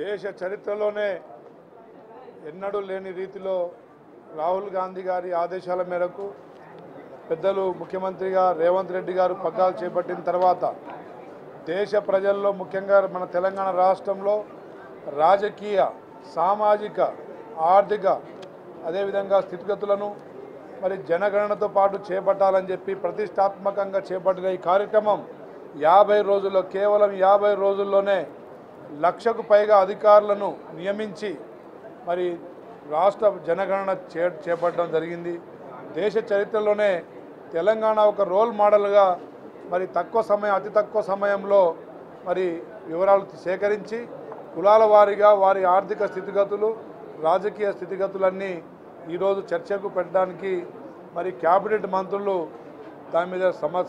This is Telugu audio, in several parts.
దేశ చరిత్రలోనే ఎన్నడూ లేని రీతిలో రాహుల్ గాంధీ గారి ఆదేశాల మేరకు పెద్దలు ముఖ్యమంత్రిగా రేవంత్ రెడ్డి గారు పగ్గాలు చేపట్టిన తర్వాత దేశ ప్రజల్లో ముఖ్యంగా మన తెలంగాణ రాష్ట్రంలో రాజకీయ సామాజిక ఆర్థిక అదేవిధంగా స్థితిగతులను మరి జనగణనతో పాటు చేపట్టాలని చెప్పి ప్రతిష్టాత్మకంగా చేపట్టిన ఈ కార్యక్రమం 50 రోజుల్లో కేవలం 50 రోజుల్లోనే 1,00,000కు పైగా అధికారులను నియమించి మరి రాష్ట్ర జనగణన చేపట్టడం జరిగింది. దేశ చరిత్రలోనే తెలంగాణ ఒక రోల్ మోడల్గా మరి అతి తక్కువ సమయంలో మరి వివరాలు సేకరించి కులాల వారీగా వారి ఆర్థిక స్థితిగతులు రాజకీయ స్థితిగతులన్నీ ఈరోజు చర్చకు పెట్టడానికి మరి క్యాబినెట్ మంత్రులు దాని మీద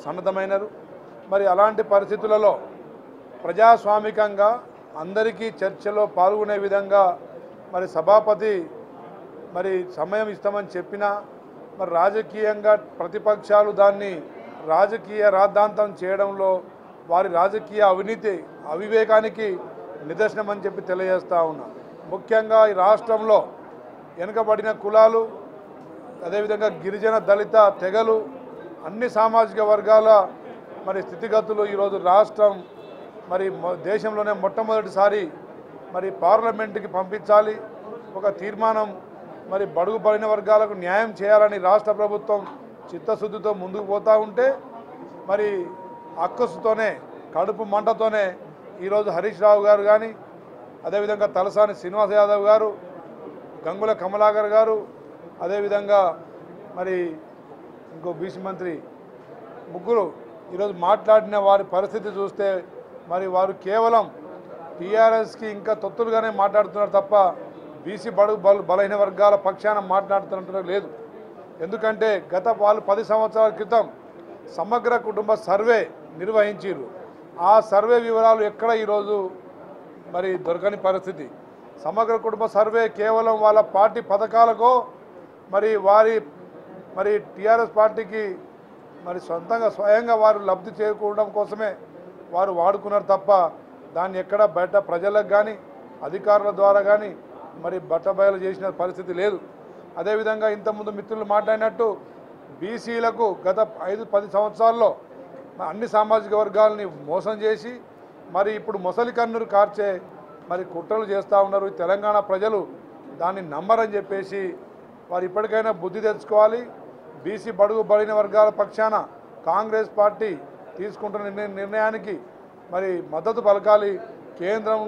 సన్నద్ధమైనారు. మరి అలాంటి పరిస్థితులలో ప్రజాస్వామికంగా అందరికీ చర్చలో పాల్గొనే విధంగా మరి సభాపతి మరి సమయం ఇస్తామని చెప్పినా మరి రాజకీయంగా ప్రతిపక్షాలు దాన్ని రాజకీయ రాద్ధాంతం చేయడంలో వారి రాజకీయ అవివేకానికి నిదర్శనం అని చెప్పి తెలియజేస్తూ ఉన్నా. ముఖ్యంగా ఈ రాష్ట్రంలో వెనుకబడిన కులాలు అదేవిధంగా గిరిజన దళిత తెగలు అన్ని సామాజిక వర్గాల మరి స్థితిగతులు ఈరోజు రాష్ట్రం మరి దేశంలోనే మొట్టమొదటిసారి మరి పార్లమెంటుకి పంపించాలి, ఒక తీర్మానం మరి బడుగు బడిన వర్గాలకు న్యాయం చేయాలని రాష్ట్ర ప్రభుత్వం చిత్తశుద్ధితో ముందుకు పోతూ ఉంటే మరి అక్కసుతోనే కడుపు మంటతోనే ఈరోజు హరీష్ రావు గారు కానీ అదేవిధంగా తలసాని శ్రీనివాస్ యాదవ్ గారు గంగుల కమలాకర్ గారు అదేవిధంగా మరి ఇంకో బీసీ మంత్రి ముగ్గురు ఈరోజు మాట్లాడిన వారి పరిస్థితి చూస్తే మరి వారు కేవలం టీఆర్ఎస్కి ఇంకా తొత్తులుగానే మాట్లాడుతున్నారు తప్ప బీసీ బలహీన వర్గాల పక్షాన మాట్లాడుతున్నట్టు లేదు. ఎందుకంటే వాళ్ళు 10 సంవత్సరాల క్రితం సమగ్ర కుటుంబ సర్వే నిర్వహించారు. ఆ సర్వే వివరాలు ఎక్కడ ఈరోజు మరి దొరకని పరిస్థితి. సమగ్ర కుటుంబ సర్వే కేవలం వాళ్ళ పార్టీ పథకాలకో మరి టీఆర్ఎస్ పార్టీకి మరి స్వయంగా వారు లబ్ధి చేకూరడం కోసమే వారు వాడుకున్నారు తప్ప దాన్ని ఎక్కడ బయట ప్రజలకు కానీ అధికారుల ద్వారా కానీ మరి బట్టబయలు చేసిన పరిస్థితి లేదు. అదేవిధంగా ఇంతకుముందు మిత్రులు మాట్లాడినట్టు బీసీలకు గత 5-10 సంవత్సరాల్లో అన్ని సామాజిక వర్గాలని మోసం చేసి మరి ఇప్పుడు మొసలి కన్నురు కార్చే మరి కుట్రలు చేస్తూ ఉన్నారు. తెలంగాణ ప్రజలు దాన్ని నమ్మరని చెప్పేసి వారు ఇప్పటికైనా బుద్ధి తెచ్చుకోవాలి. బీసీ బడుగు బడిన వర్గాల పక్షాన కాంగ్రెస్ పార్టీ తీసుకుంటున్న నిర్ణయానికి మరి మద్దతు పలకాలి. కేంద్రం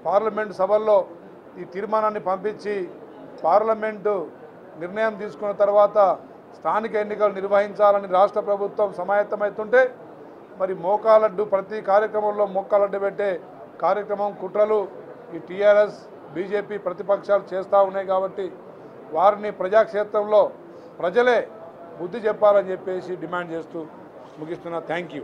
పార్లమెంటు సభల్లో ఈ తీర్మానాన్ని పంపించి పార్లమెంటు నిర్ణయం తీసుకున్న తర్వాత స్థానిక ఎన్నికలు నిర్వహించాలని రాష్ట్ర ప్రభుత్వం సమాయత్తమవుతుంటే మరి మోకాలడ్డు ప్రతి కార్యక్రమంలో మోకాలడ్డు పెట్టే కార్యక్రమం కుట్రలు ఈ టీఆర్ఎస్ బీజేపీ ప్రతిపక్షాలు చేస్తూ ఉన్నాయి. కాబట్టి వారిని ప్రజాక్షేత్రంలో ప్రజలే బుద్ధి చెప్పాలని చెప్పేసి డిమాండ్ చేస్తూ ముగిస్తున్నా. Thank you.